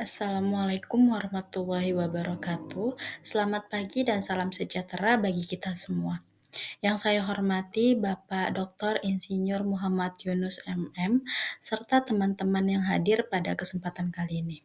Assalamualaikum warahmatullahi wabarakatuh. Selamat pagi dan salam sejahtera bagi kita semua. Yang saya hormati Bapak Dr. Insinyur Muhammad Yunus MM, serta teman-teman yang hadir pada kesempatan kali ini.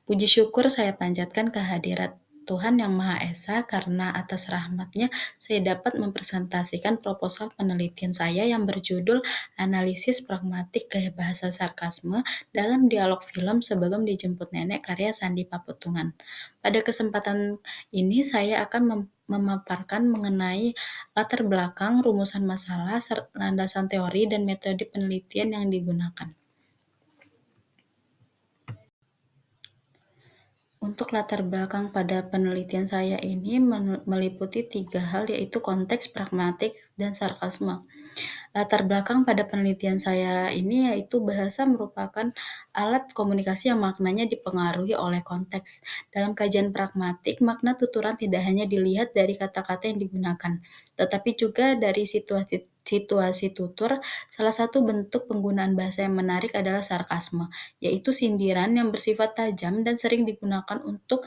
Puji syukur saya panjatkan kehadirat Tuhan Yang Maha Esa karena atas rahmat-Nya saya dapat mempresentasikan proposal penelitian saya yang berjudul Analisis Pragmatik Gaya Bahasa Sarkasme dalam Dialog Film Sebelum Dijemput Nenek karya Sandi Papetungan. Pada kesempatan ini saya akan memaparkan mengenai latar belakang, rumusan masalah, landasan teori, dan metode penelitian yang digunakan. Untuk latar belakang pada penelitian saya ini meliputi 3 hal, yaitu konteks, pragmatik, dan sarkasme. Latar belakang pada penelitian saya ini yaitu bahasa merupakan alat komunikasi yang maknanya dipengaruhi oleh konteks. Dalam kajian pragmatik, makna tuturan tidak hanya dilihat dari kata-kata yang digunakan, tetapi juga dari situasi tutur. Salah satu bentuk penggunaan bahasa yang menarik adalah sarkasme, yaitu sindiran yang bersifat tajam dan sering digunakan untuk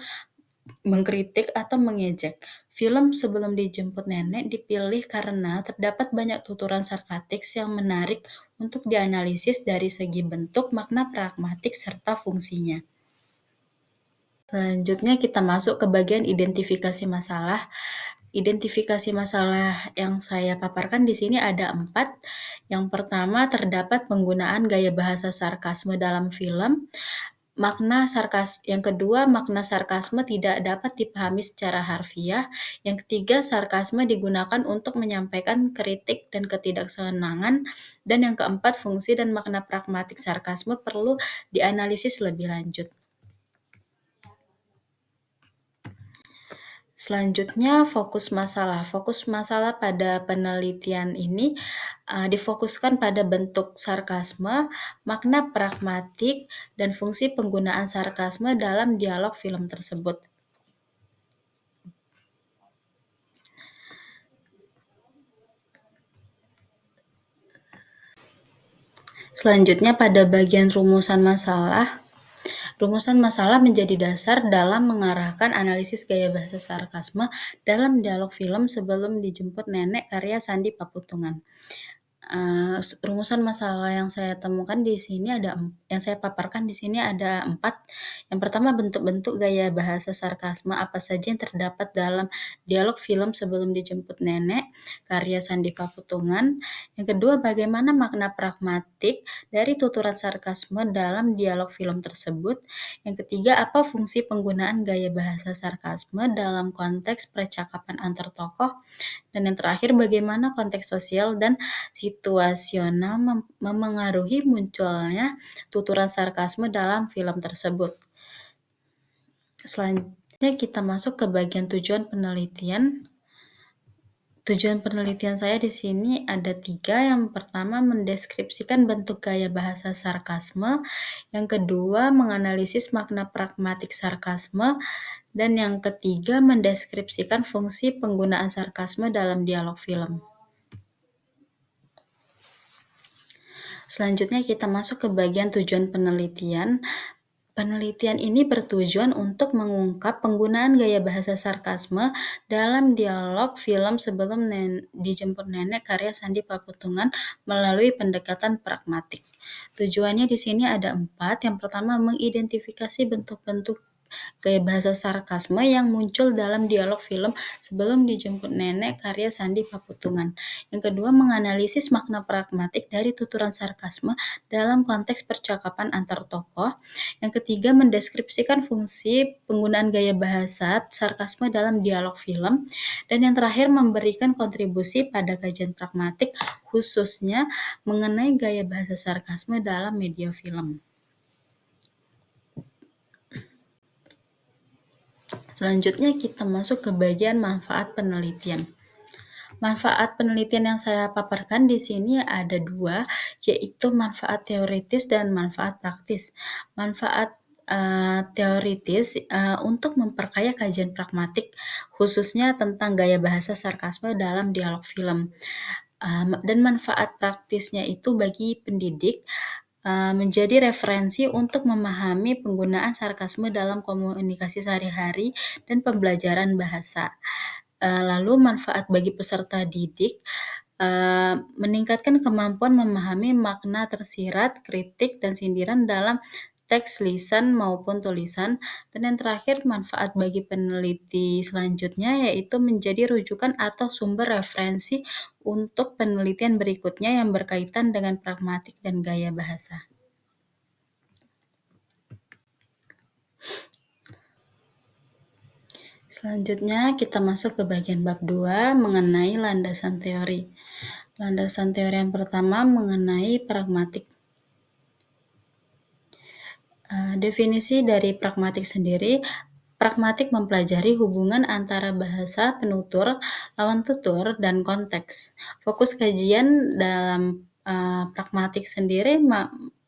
mengkritik atau mengejek. Film Sebelum Dijemput Nenek dipilih karena terdapat banyak tuturan sarkastik yang menarik untuk dianalisis dari segi bentuk, makna pragmatik, serta fungsinya. Selanjutnya kita masuk ke bagian identifikasi masalah. Identifikasi masalah yang saya paparkan di sini ada 4. Yang pertama, terdapat penggunaan gaya bahasa sarkasme dalam film. Yang kedua, makna sarkasme tidak dapat dipahami secara harfiah. Yang ketiga, sarkasme digunakan untuk menyampaikan kritik dan ketidaksenangan. Dan yang keempat, fungsi dan makna pragmatik sarkasme perlu dianalisis lebih lanjut. Selanjutnya, fokus masalah. Fokus masalah pada penelitian ini difokuskan pada bentuk sarkasme, makna pragmatik, dan fungsi penggunaan sarkasme dalam dialog film tersebut. Selanjutnya, pada bagian rumusan masalah. Rumusan masalah menjadi dasar dalam mengarahkan analisis gaya bahasa sarkasme dalam dialog film Sebelum Dijemput Nenek karya Sandi Papetungan. Rumusan masalah yang saya temukan di sini yang saya paparkan di sini ada 4. Yang pertama, bentuk-bentuk gaya bahasa sarkasme apa saja yang terdapat dalam dialog film Sebelum Dijemput Nenek karya Sandi Papetungan. Yang kedua, bagaimana makna pragmatik dari tuturan sarkasme dalam dialog film tersebut. Yang ketiga, apa fungsi penggunaan gaya bahasa sarkasme dalam konteks percakapan antar tokoh. Dan yang terakhir, bagaimana konteks sosial dan situasional memengaruhi munculnya tuturan sarkasme dalam film tersebut. Selanjutnya kita masuk ke bagian tujuan penelitian. Tujuan penelitian saya di sini ada 3. Yang pertama, mendeskripsikan bentuk gaya bahasa sarkasme. Yang kedua, menganalisis makna pragmatik sarkasme. Dan yang ketiga, mendeskripsikan fungsi penggunaan sarkasme dalam dialog film. Selanjutnya kita masuk ke bagian tujuan penelitian. Penelitian ini bertujuan untuk mengungkap penggunaan gaya bahasa sarkasme dalam dialog film Sebelum Dijemput Nenek karya Sandi Papetungan melalui pendekatan pragmatik. Tujuannya di sini ada 4. Yang pertama, mengidentifikasi bentuk-bentuk gaya bahasa sarkasme yang muncul dalam dialog film Sebelum Dijemput Nenek karya Sandi Papetungan. Yang kedua, menganalisis makna pragmatik dari tuturan sarkasme dalam konteks percakapan antar tokoh. Yang ketiga, mendeskripsikan fungsi penggunaan gaya bahasa sarkasme dalam dialog film. Dan yang terakhir, memberikan kontribusi pada kajian pragmatik khususnya mengenai gaya bahasa sarkasme dalam media film. Selanjutnya kita masuk ke bagian manfaat penelitian. Manfaat penelitian yang saya paparkan di sini ada 2, yaitu manfaat teoritis dan manfaat praktis. Manfaat teoritis untuk memperkaya kajian pragmatik, khususnya tentang gaya bahasa sarkasme dalam dialog film. Dan manfaat praktisnya itu bagi pendidik menjadi referensi untuk memahami penggunaan sarkasme dalam komunikasi sehari-hari dan pembelajaran bahasa. Lalu manfaat bagi peserta didik, meningkatkan kemampuan memahami makna tersirat, kritik, dan sindiran dalam teks lisan maupun tulisan. Dan yang terakhir, manfaat bagi peneliti selanjutnya yaitu menjadi rujukan atau sumber referensi untuk penelitian berikutnya yang berkaitan dengan pragmatik dan gaya bahasa. Selanjutnya kita masuk ke bagian bab 2 mengenai landasan teori. Landasan teori yang pertama mengenai pragmatik. Definisi dari pragmatik sendiri, pragmatik mempelajari hubungan antara bahasa, penutur, lawan tutur, dan konteks. Fokus kajian dalam pragmatik sendiri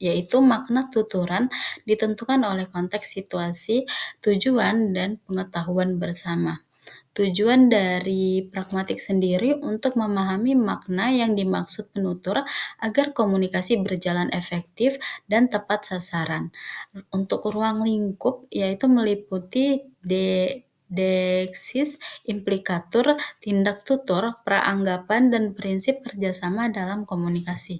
yaitu makna tuturan ditentukan oleh konteks situasi, tujuan, dan pengetahuan bersama. Tujuan dari pragmatik sendiri untuk memahami makna yang dimaksud penutur agar komunikasi berjalan efektif dan tepat sasaran. Untuk ruang lingkup yaitu meliputi deksis, implikatur, tindak tutur, praanggapan, dan prinsip kerjasama dalam komunikasi.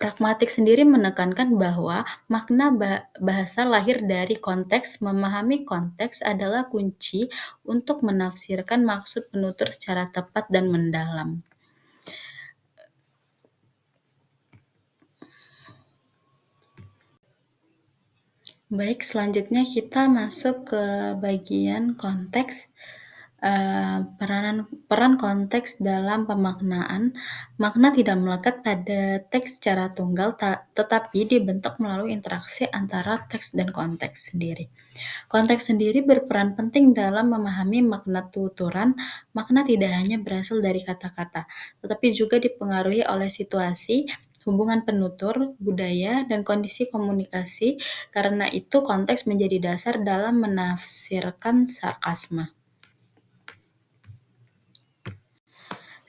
Pragmatik sendiri menekankan bahwa makna bahasa lahir dari konteks. Memahami konteks adalah kunci untuk menafsirkan maksud penutur secara tepat dan mendalam. Baik, selanjutnya kita masuk ke bagian konteks. Peran konteks dalam pemaknaan. Makna tidak melekat pada teks secara tunggal, tetapi dibentuk melalui interaksi antara teks dan konteks sendiri. Konteks sendiri berperan penting dalam memahami makna tuturan. Makna tidak hanya berasal dari kata-kata, tetapi juga dipengaruhi oleh situasi, hubungan penutur, budaya, dan kondisi komunikasi. Karena itu, konteks menjadi dasar dalam menafsirkan sarkasme.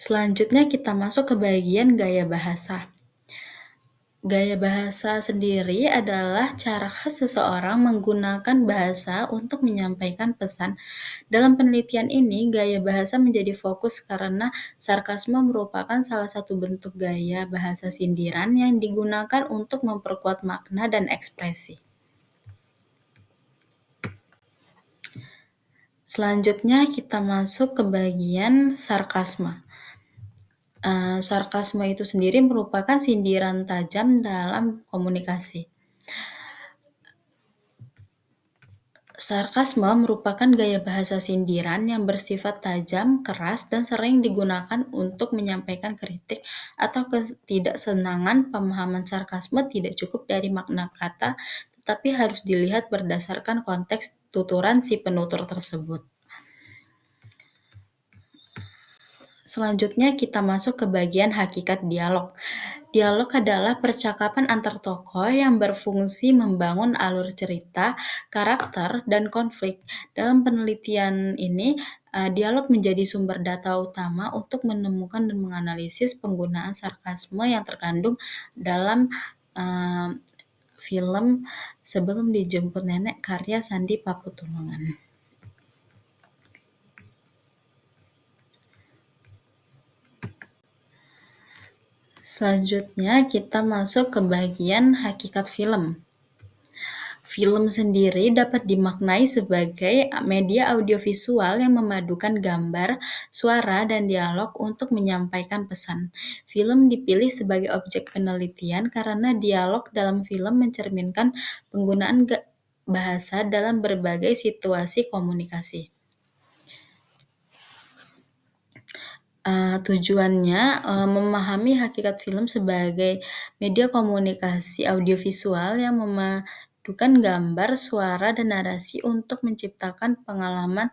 Selanjutnya kita masuk ke bagian gaya bahasa. Gaya bahasa sendiri adalah cara khas seseorang menggunakan bahasa untuk menyampaikan pesan. Dalam penelitian ini, gaya bahasa menjadi fokus karena sarkasme merupakan salah satu bentuk gaya bahasa sindiran yang digunakan untuk memperkuat makna dan ekspresi. Selanjutnya kita masuk ke bagian sarkasme. Sarkasme itu sendiri merupakan sindiran tajam dalam komunikasi. Sarkasme merupakan gaya bahasa sindiran yang bersifat tajam, keras, dan sering digunakan untuk menyampaikan kritik atau ketidaksenangan. Pemahaman sarkasme tidak cukup dari makna kata, tetapi harus dilihat berdasarkan konteks tuturan si penutur tersebut. Selanjutnya kita masuk ke bagian hakikat dialog. Dialog adalah percakapan antar tokoh yang berfungsi membangun alur cerita, karakter, dan konflik. Dalam penelitian ini, dialog menjadi sumber data utama untuk menemukan dan menganalisis penggunaan sarkasme yang terkandung dalam film Sebelum Dijemput Nenek karya Sandi Paputulungan. Selanjutnya kita masuk ke bagian hakikat film. Film sendiri dapat dimaknai sebagai media audiovisual yang memadukan gambar, suara, dan dialog untuk menyampaikan pesan. Film dipilih sebagai objek penelitian karena dialog dalam film mencerminkan penggunaan bahasa dalam berbagai situasi komunikasi. Tujuannya memahami hakikat film sebagai media komunikasi audiovisual yang memadukan gambar, suara, dan narasi untuk menciptakan pengalaman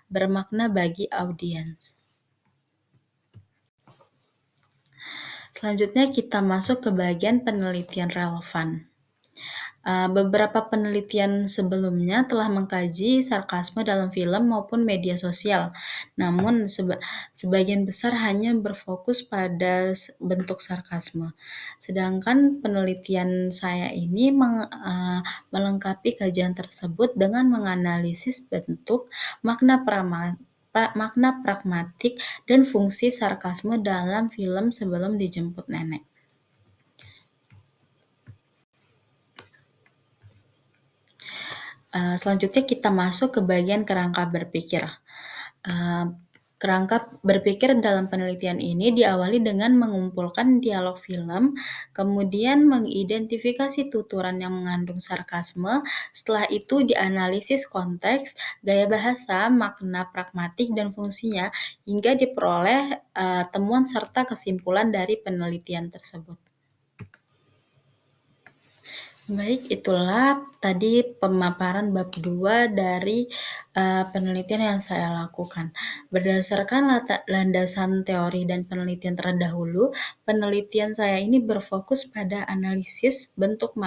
bermakna bagi audiens. Selanjutnya kita masuk ke bagian penelitian relevan. Beberapa penelitian sebelumnya telah mengkaji sarkasme dalam film maupun media sosial, namun sebagian besar hanya berfokus pada bentuk sarkasme. Sedangkan penelitian saya ini melengkapi kajian tersebut dengan menganalisis bentuk, makna pragmatik, dan fungsi sarkasme dalam film Sebelum Dijemput Nenek. Selanjutnya kita masuk ke bagian kerangka berpikir. Kerangka berpikir dalam penelitian ini diawali dengan mengumpulkan dialog film, kemudian mengidentifikasi tuturan yang mengandung sarkasme, setelah itu dianalisis konteks, gaya bahasa, makna pragmatik, dan fungsinya, hingga diperoleh temuan serta kesimpulan dari penelitian tersebut. Baik, itulah tadi pemaparan bab 2 dari penelitian yang saya lakukan. Berdasarkan landasan teori dan penelitian terdahulu, penelitian saya ini berfokus pada analisis bentuk,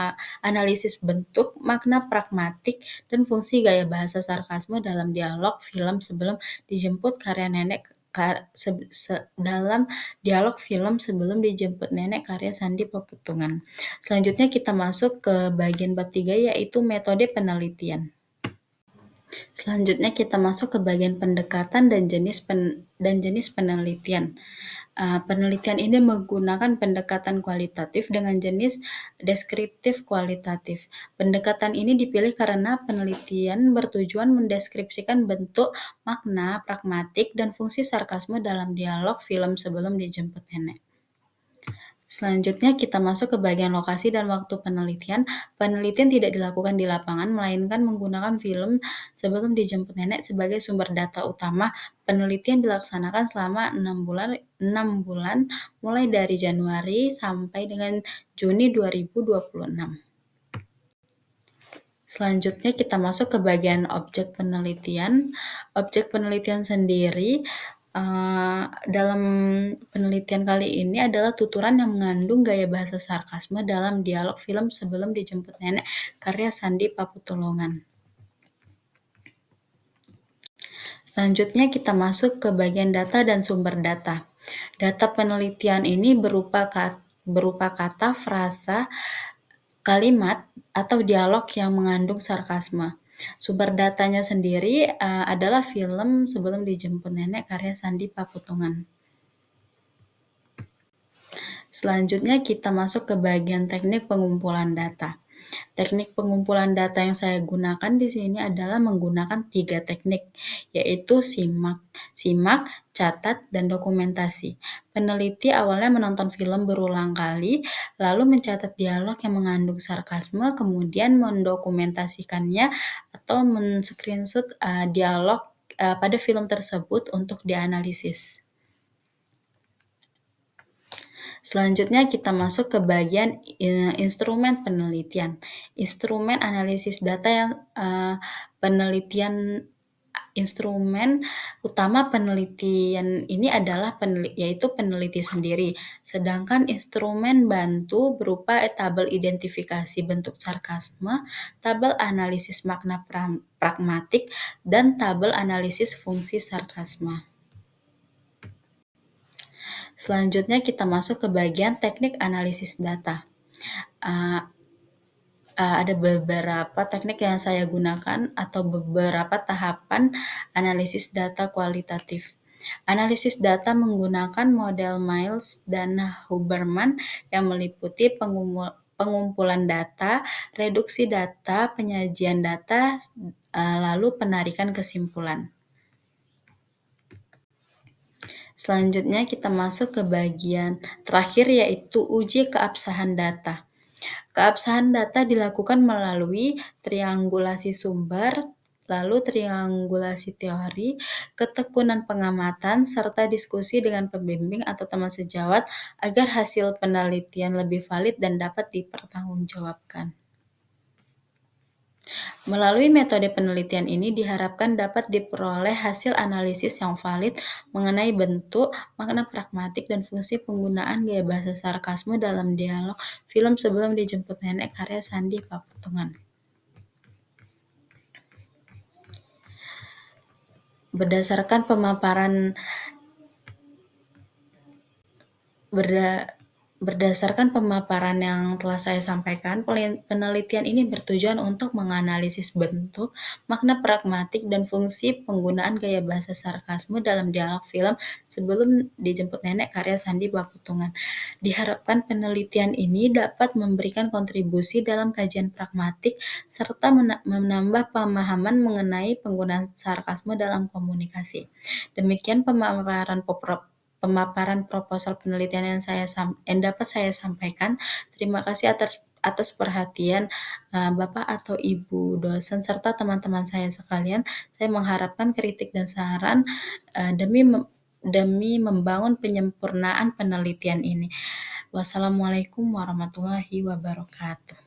makna pragmatik, dan fungsi gaya bahasa sarkasme dalam dialog film Sebelum Dijemput karya nenek dalam dialog film Sebelum Dijemput Nenek karya Sandi Paputungan. Selanjutnya kita masuk ke bagian bab 3 yaitu metode penelitian. Selanjutnya kita masuk ke bagian pendekatan dan jenis penelitian. Penelitian ini menggunakan pendekatan kualitatif dengan jenis deskriptif kualitatif. Pendekatan ini dipilih karena penelitian bertujuan mendeskripsikan bentuk, makna, pragmatik, dan fungsi sarkasme dalam dialog film Sebelum Dijemput Nenek. Selanjutnya kita masuk ke bagian lokasi dan waktu penelitian. Penelitian tidak dilakukan di lapangan, melainkan menggunakan film Sebelum Dijemput Nenek sebagai sumber data utama. Penelitian dilaksanakan selama 6 bulan mulai dari Januari sampai dengan Juni 2026. Selanjutnya kita masuk ke bagian objek penelitian. Objek penelitian sendiri dalam penelitian kali ini adalah tuturan yang mengandung gaya bahasa sarkasme dalam dialog film Sebelum Dijemput Nenek karya Sandi Paputolongan. Selanjutnya kita masuk ke bagian data dan sumber data. Data penelitian ini berupa kata, frasa, kalimat, atau dialog yang mengandung sarkasme. Sumber datanya sendiri adalah film Sebelum Dijemput Nenek karya Sandi Paputungan. Selanjutnya kita masuk ke bagian teknik pengumpulan data. Teknik pengumpulan data yang saya gunakan di sini adalah menggunakan 3 teknik, yaitu simak, catat, dan dokumentasi. Peneliti awalnya menonton film berulang kali, lalu mencatat dialog yang mengandung sarkasme, kemudian mendokumentasikannya atau men-screenshot dialog pada film tersebut untuk dianalisis. Selanjutnya kita masuk ke bagian instrumen penelitian. Instrumen analisis data yang instrumen utama penelitian ini adalah yaitu peneliti sendiri. Sedangkan instrumen bantu berupa tabel identifikasi bentuk sarkasme, tabel analisis makna pragmatik, dan tabel analisis fungsi sarkasme. Selanjutnya kita masuk ke bagian teknik analisis data. Ada beberapa teknik yang saya gunakan atau beberapa tahapan analisis data kualitatif. Analisis data menggunakan model Miles dan Huberman yang meliputi pengumpulan data, reduksi data, penyajian data, lalu penarikan kesimpulan. Selanjutnya kita masuk ke bagian terakhir yaitu uji keabsahan data. Keabsahan data dilakukan melalui triangulasi sumber, lalu triangulasi teori, ketekunan pengamatan, serta diskusi dengan pembimbing atau teman sejawat agar hasil penelitian lebih valid dan dapat dipertanggungjawabkan. Melalui metode penelitian ini diharapkan dapat diperoleh hasil analisis yang valid mengenai bentuk, makna pragmatik, dan fungsi penggunaan gaya bahasa sarkasme dalam dialog film Sebelum Dijemput Nenek karya Sandy Pakutungan. Berdasarkan pemaparan Berdasarkan pemaparan yang telah saya sampaikan, penelitian ini bertujuan untuk menganalisis bentuk, makna pragmatik, dan fungsi penggunaan gaya bahasa sarkasme dalam dialog film Sebelum Dijemput Nenek karya Sandy Pakutungan. Diharapkan penelitian ini dapat memberikan kontribusi dalam kajian pragmatik serta menambah pemahaman mengenai penggunaan sarkasme dalam komunikasi. Demikian pemaparan proposal penelitian yang dapat saya sampaikan. Terima kasih atas perhatian Bapak atau Ibu dosen serta teman-teman saya sekalian. Saya mengharapkan kritik dan saran demi membangun penyempurnaan penelitian ini. Wassalamualaikum warahmatullahi wabarakatuh.